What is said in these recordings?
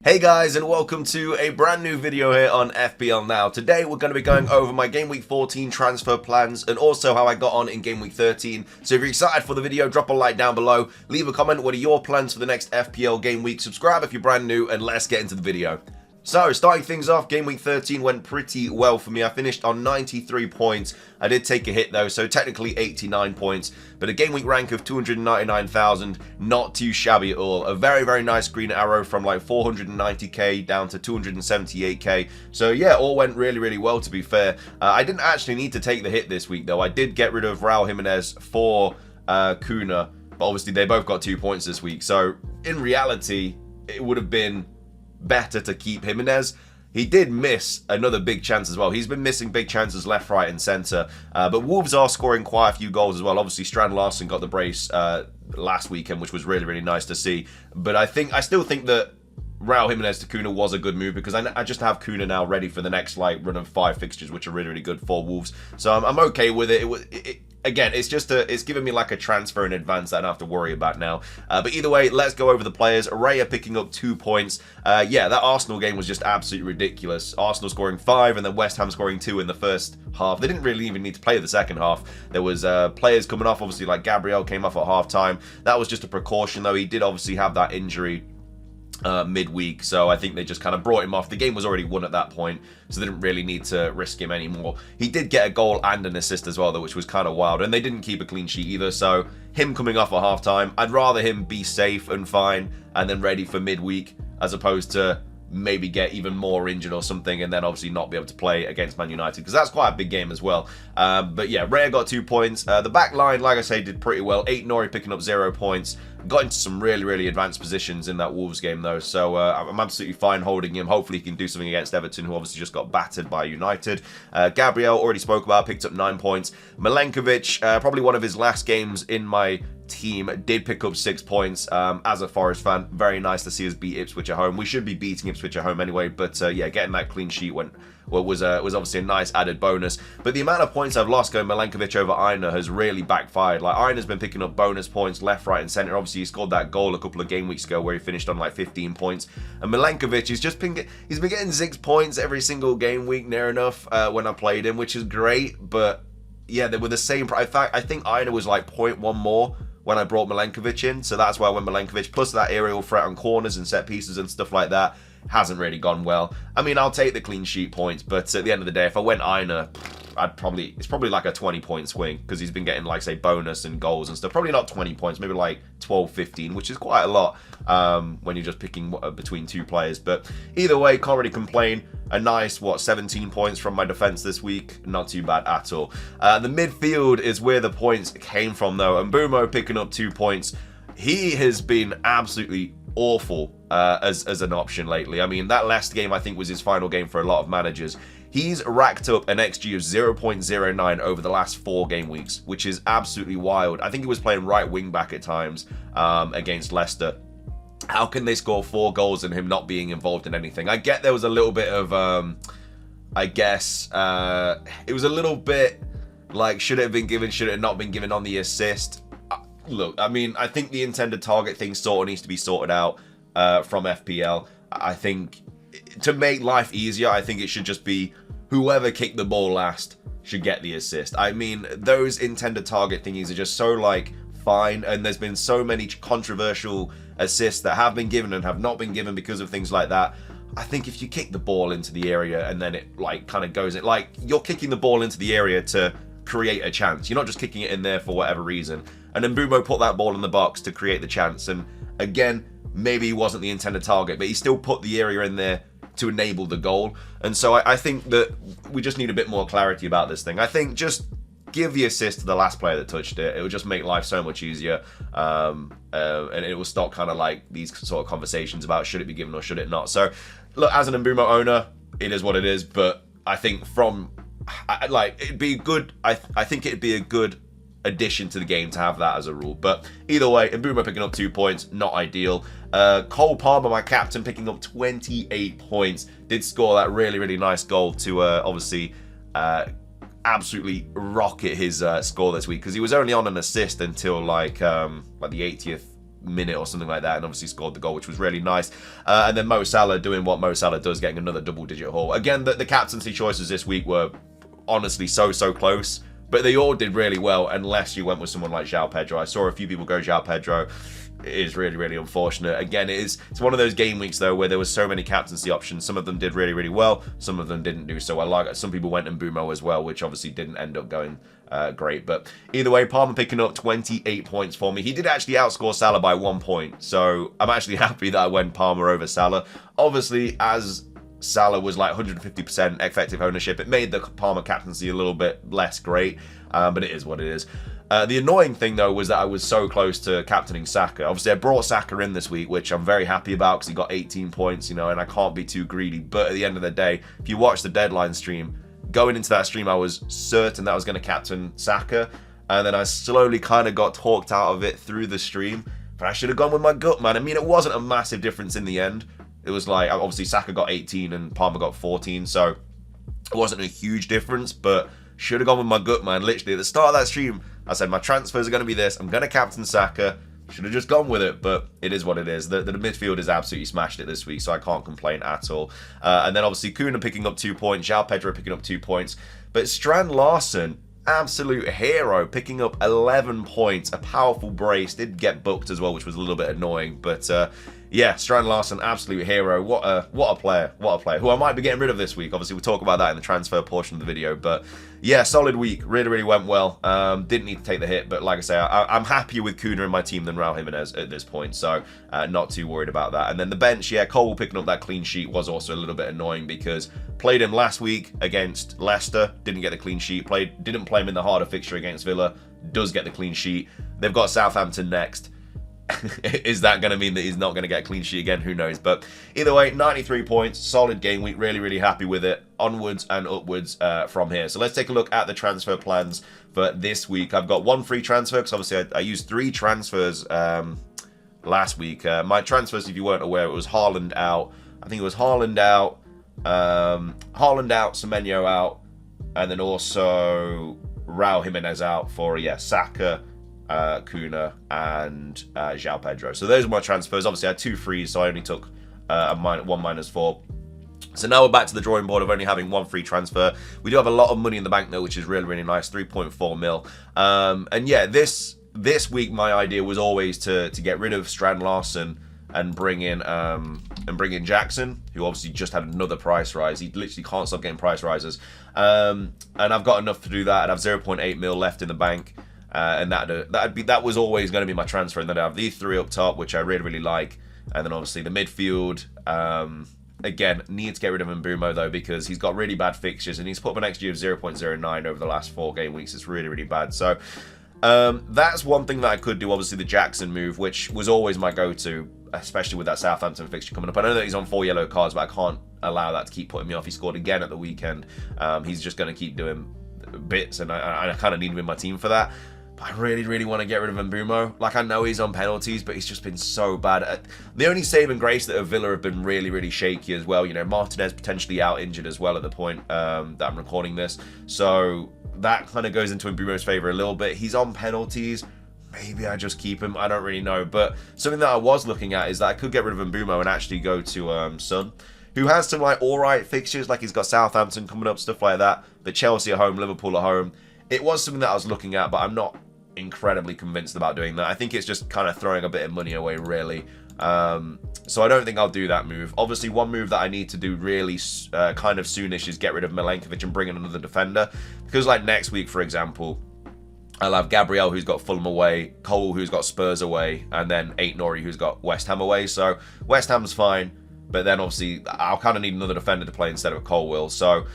Hey guys, and welcome to a brand new video here on FPL Now. Today we're going to be going over my Game Week 14 transfer plans and also how I got on in Game Week 13. So if you're excited for the video, drop a like down below, leave a comment, what are your plans for the next FPL Game Week, subscribe if you're brand new, and let's get into the video. So, starting things off, Game Week 13 went pretty well for me. I finished on 93 points. I did take a hit though, so technically 89 points. But a Game Week rank of 299,000, not too shabby at all. A very, very nice green arrow from like 490k down to 278k. So yeah, all went really, really well to be fair. I didn't actually need to take the hit this week though. I did get rid of Raul Jimenez for Kuna, but obviously they both got 2 points this week. So in reality, it would have been better to keep Jimenez. He did miss another big chance as well. He's been missing big chances left, right, and centre. But Wolves are scoring quite a few goals as well. Obviously, Strand Larsen got the brace last weekend, which was really, really nice to see. But I still think that Raul Jimenez to Kuna was a good move because I just have Kuna now ready for the next like run of 5 fixtures, which are really, really good for Wolves. So I'm okay with it. Again, it's giving me like a transfer in advance that I don't have to worry about now. But either way, let's go over the players. Raya picking up 2 points. Yeah, that Arsenal game was just absolutely ridiculous. Arsenal scoring 5 and then West Ham scoring 2 in the first half. They didn't really even need to play the second half. There was players coming off, obviously like Gabriel came off at half time. That was just a precaution though. He did obviously have that injury midweek, so I think they just kind of brought him off. The game was already won at that point, so they didn't really need to risk him anymore. He did get a goal and an assist as well though, which was kind of wild, and they didn't keep a clean sheet either, so him coming off at half-time, I'd rather him be safe and fine and then ready for midweek as opposed to maybe get even more injured or something and then obviously not be able to play against Man United, because that's quite a big game as well. But yeah, Raya got 2 points. The back line, like I say, did pretty well. 8 Nori picking up 0 points. Got into some really, really advanced positions in that Wolves game though, so I'm absolutely fine holding him. Hopefully he can do something against Everton, who obviously just got battered by United. Gabriel, already spoke about, picked up 9 points. Milenkovic, probably one of his last games in my team, did pick up 6 points. As a Forest fan, very nice to see us beat Ipswich at home. We should be beating Ipswich at home anyway, but yeah, getting that clean sheet was obviously a nice added bonus. But the amount of points I've lost going Milenkovic over Aina has really backfired. Like, Aina's been picking up bonus points left, right, and centre. Obviously, he scored that goal a couple of game weeks ago where he finished on like 15 points. And Milenkovic, he's been getting 6 points every single game week, near enough, when I played him, which is great. But yeah, they were the same. In fact, I think Aina was like 0.1 more when I brought Milenkovic in, so that's why I went Milenkovic, plus that aerial threat on corners and set pieces and stuff like that hasn't really gone well. I mean, I'll take the clean sheet points, but at the end of the day, if I went Aina, it's probably like a 20-point swing, because he's been getting, like, say, bonus and goals and stuff. Probably not 20 points, maybe like 12, 15, which is quite a lot when you're just picking between 2 players. But either way, can't really complain. A nice, 17 points from my defense this week. Not too bad at all. The midfield is where the points came from, though. And Mbumo picking up 2 points. He has been absolutely awful as an option lately. I mean, that last game I think was his final game for a lot of managers. He's racked up an XG of 0.09 over the last 4 game weeks, which is absolutely wild. I think he was playing right wing back at times against Leicester. How can they score 4 goals and him not being involved in anything? I get there was a little bit of, I guess, it was a little bit like, should it have been given, should it have not been given on the assist? Look, I mean, I think the intended target thing sort of needs to be sorted out from FPL. I think to make life easier, I think it should just be whoever kicked the ball last should get the assist. I mean, those intended target thingies are just so, like, fine, and there's been so many controversial assists that have been given and have not been given because of things like that. I think if you kick the ball into the area and then it, like, kind of goes in, like, you're kicking the ball into the area to create a chance. You're not just kicking it in there for whatever reason. And then Mbumo put that ball in the box to create the chance. And again, maybe he wasn't the intended target, but he still put the area in there to enable the goal. And so I think that we just need a bit more clarity about this thing. I think just give the assist to the last player that touched it. It will just make life so much easier. And it will stop kind of like these sort of conversations about should it be given or should it not. So look, as an Mbumo owner, it is what it is. But I think it'd be good. I think it'd be a good addition to the game to have that as a rule. But either way, Mbumo picking up 2 points, not ideal. Cole Palmer, my captain, picking up 28 points. Did score that really, really nice goal to obviously absolutely rocket his score this week, because he was only on an assist until like the 80th minute or something like that, and obviously scored the goal, which was really nice. And then Mo Salah doing what Mo Salah does, getting another double-digit haul. Again, the captaincy choices this week were honestly so close, but they all did really well, unless you went with someone like João Pedro. I saw a few people go João Pedro. It is really unfortunate. Again, it's one of those game weeks though where there was so many captaincy options. Some of them did really well, some of them didn't do so well. Like some people went in Bumo as well, which obviously didn't end up going great. But either way, Palmer picking up 28 points for me. He did actually outscore Salah by 1 point, so I'm actually happy that I went Palmer over Salah. Obviously, as Salah was like 150% effective ownership, it made the Palmer captaincy a little bit less great, but it is what it is. The annoying thing, though, was that I was so close to captaining Saka. Obviously, I brought Saka in this week, which I'm very happy about because he got 18 points, you know, and I can't be too greedy. But at the end of the day, if you watch the deadline stream, going into that stream, I was certain that I was going to captain Saka, and then I slowly kind of got talked out of it through the stream. But I should have gone with my gut, man. I mean, it wasn't a massive difference in the end. It was like, obviously, Saka got 18 and Palmer got 14, so it wasn't a huge difference, but should have gone with my gut, man. Literally, at the start of that stream, I said, my transfers are going to be this. I'm going to captain Saka. Should have just gone with it, but it is what it is. The midfield has absolutely smashed it this week, so I can't complain at all. And then, obviously, Kuna picking up 2 points. João Pedro picking up 2 points. But Strand Larsen, absolute hero, picking up 11 points. A powerful brace. Did get booked as well, which was a little bit annoying. But, yeah, Strand Larsen, absolute hero. What a player. What a player. Who I might be getting rid of this week. Obviously, we'll talk about that in the transfer portion of the video. But, yeah, solid week. Really went well. Didn't need to take the hit. But, like I say, I'm happier with Kuna in my team than Raul Jimenez at this point. So, not too worried about that. And then the bench, yeah, Cole picking up that clean sheet was also a little bit annoying because played him last week against Leicester. Didn't get the clean sheet. Didn't play him in the harder fixture against Villa. Does get the clean sheet. They've got Southampton next. Is that going to mean that he's not going to get a clean sheet again? Who knows? But either way, 93 points, solid game week. Really happy with it. Onwards and upwards from here. So let's take a look at the transfer plans for this week. I've got 1 free transfer because obviously I used 3 transfers last week. My transfers, if you weren't aware, it was Haaland out. I think it was Haaland out, Semenyo out, and then also Raul Jimenez out for, yeah, Saka, Kuna, and João Pedro. So those are my transfers. Obviously, I had 2 frees, so I only took 1 -4. So now we're back to the drawing board of only having 1 free transfer. We do have a lot of money in the bank, though, which is really nice, 3.4 mil. And yeah, this week, my idea was always to get rid of Strand Larsen and bring in Jackson, who obviously just had another price rise. He literally can't stop getting price rises. And I've got enough to do that. I'd have 0.8 mil left in the bank. And that was always going to be my transfer. And then I have these 3 up top, which I really like. And then obviously the midfield. Again, need to get rid of Mbumo though, because he's got really bad fixtures and he's put up an XG of 0.09 over the last 4 game weeks. It's really bad. So that's one thing that I could do. Obviously the Jackson move, which was always my go-to, especially with that Southampton fixture coming up. I know that he's on 4 yellow cards, but I can't allow that to keep putting me off. He scored again at the weekend. He's just going to keep doing bits, and I kind of need him in my team for that. But I really want to get rid of Mbumo. Like, I know he's on penalties, but he's just been so bad. The only saving grace that Villa have been really shaky as well. You know, Martinez potentially out injured as well at the point that I'm recording this. So that kind of goes into Mbumo's favour a little bit. He's on penalties. Maybe I just keep him. I don't really know. But something that I was looking at is that I could get rid of Mbumo and actually go to Son, who has some like alright fixtures. Like, he's got Southampton coming up, stuff like that. But Chelsea at home, Liverpool at home. It was something that I was looking at, but I'm not incredibly convinced about doing that. I think it's just kind of throwing a bit of money away, really. So I don't think I'll do that move. Obviously, one move that I need to do really kind of soonish is get rid of Milenkovic and bring in another defender. Because like next week, for example, I'll have Gabriel, who's got Fulham away, Cole, who's got Spurs away, and then Aït-Nouri, who's got West Ham away. So West Ham's fine, but then obviously I'll kind of need another defender to play instead of Cole will. So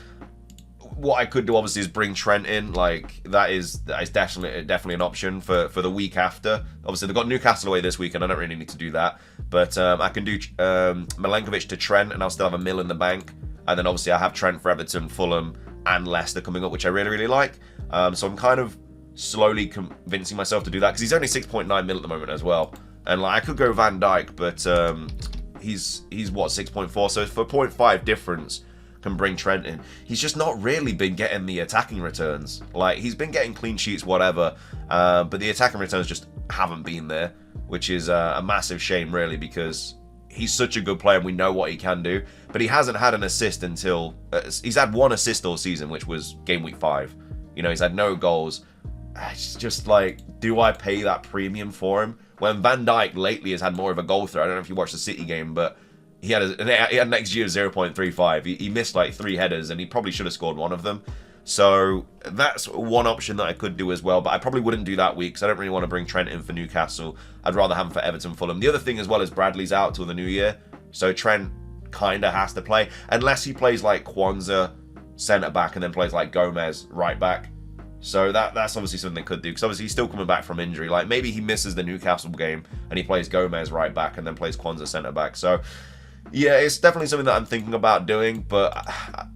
what I could do obviously is bring Trent in. Like, that is definitely an option for the week after. Obviously they've got Newcastle away this week and I don't really need to do that, but I can do Milenkovic to Trent and I'll still have a mil in the bank. And then obviously I have Trent for Everton, Fulham and Leicester coming up, which I really like. So I'm kind of slowly convincing myself to do that because he's only 6.9 mil at the moment as well. And like, I could go Van Dijk, but he's what, 6.4, so for 0.5 difference can bring Trent in. He's just not really been getting the attacking returns. Like, he's been getting clean sheets, whatever, but the attacking returns just haven't been there. which is a massive shame, really, because he's such a good player and we know what he can do. But he hasn't had an assist until... he's had 1 assist all season, which was game week 5. You know, he's had no goals. It's just like, do I pay that premium for him? When Van Dijk lately has had more of a goal threat. I don't know if you watched the City game, but he had an XG of 0.35. He missed like 3 headers and he probably should have scored 1 of them. So that's one option that I could do as well, but I probably wouldn't do that week because I don't really want to bring Trent in for Newcastle. I'd rather have him for Everton, Fulham. The other thing as well is Bradley's out till the new year, so Trent kind of has to play unless he plays like Kwanzaa centre back and then plays like Gomez right back. So that's obviously something they could do, because obviously he's still coming back from injury. Like maybe he misses the Newcastle game and he plays Gomez right back and then plays Kwanzaa centre back. So yeah, it's definitely something that I'm thinking about doing, but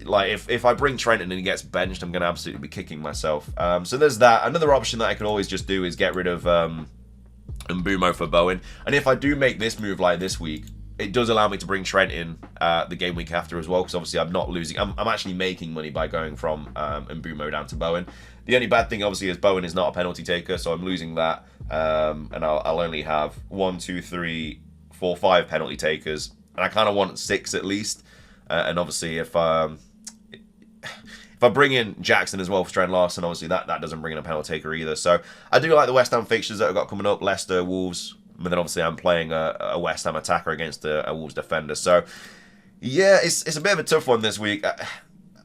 like if I bring Trent in and he gets benched, I'm going to absolutely be kicking myself. So there's that. Another option that I could always just do is get rid of Mbeumo for Bowen. And if I do make this move like this week, it does allow me to bring Trent in the game week after as well, because obviously I'm not losing. I'm actually making money by going from Mbeumo down to Bowen. The only bad thing obviously is Bowen is not a penalty taker, so I'm losing that. And I'll only have 1, 2, 3, 4, 5 penalty takers. And I kind of want 6 at least. And obviously if I bring in Jackson as well for Trent Larson, obviously that doesn't bring in a penalty taker either. So I do like the West Ham fixtures that I've got coming up. Leicester, Wolves. But then obviously I'm playing a West Ham attacker against a Wolves defender. So yeah, it's a bit of a tough one this week.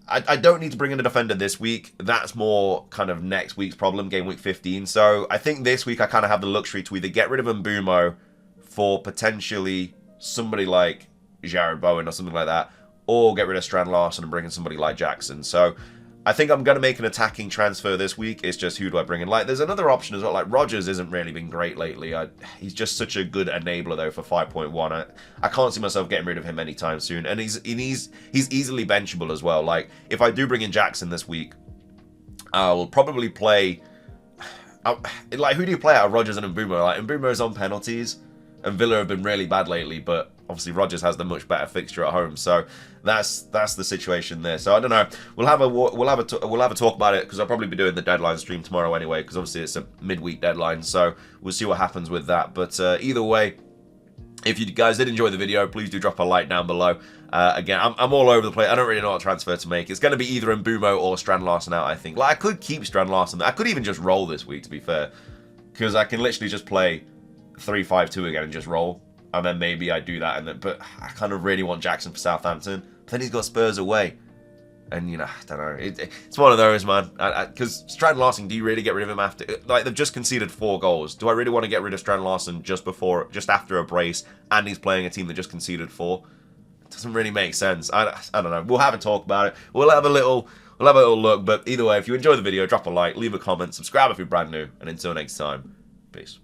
I don't need to bring in a defender this week. That's more kind of next week's problem, game week 15. So I think this week I kind of have the luxury to either get rid of Mbeumo for potentially somebody like Jared Bowen or something like that, or get rid of Strand Larson and bring in somebody like Jackson. So I think I'm going to make an attacking transfer this week. It's just, who do I bring in? Like, there's another option as well. Like, Rodgers isn't really been great lately. He's just such a good enabler, though, for 5.1. I can't see myself getting rid of him anytime soon. And he's easily benchable as well. Like, if I do bring in Jackson this week, I'll probably play... like, who do you play out of Rodgers and Mbeumo? Like, Mbeumo's on penalties, and Villa have been really bad lately, but obviously Rodgers has the much better fixture at home, so that's the situation there. So I don't know. We'll have a talk about it, because I'll probably be doing the deadline stream tomorrow anyway, because obviously it's a midweek deadline. So we'll see what happens with that. But either way, if you guys did enjoy the video, please do drop a like down below. Again, I'm all over the place. I don't really know what transfer to make. It's going to be either Mbeumo or Strand Larson out, I think. Like, I could keep Strand Larson. I could even just roll this week, to be fair, because I can literally just play 3-5-2 again and just roll. And then maybe I do that, but I kind of really want Jackson for Southampton. But then he's got Spurs away, and you know, I don't know. It's one of those, man. Because Strand Larson, do you really get rid of him after? Like, they've just conceded 4 goals. Do I really want to get rid of Strand Larson just after a brace, and he's playing a team that just conceded 4? It doesn't really make sense. I don't know. We'll have a talk about it. We'll have a little look. But either way, if you enjoy the video, drop a like, leave a comment, subscribe if you're brand new, and until next time, peace.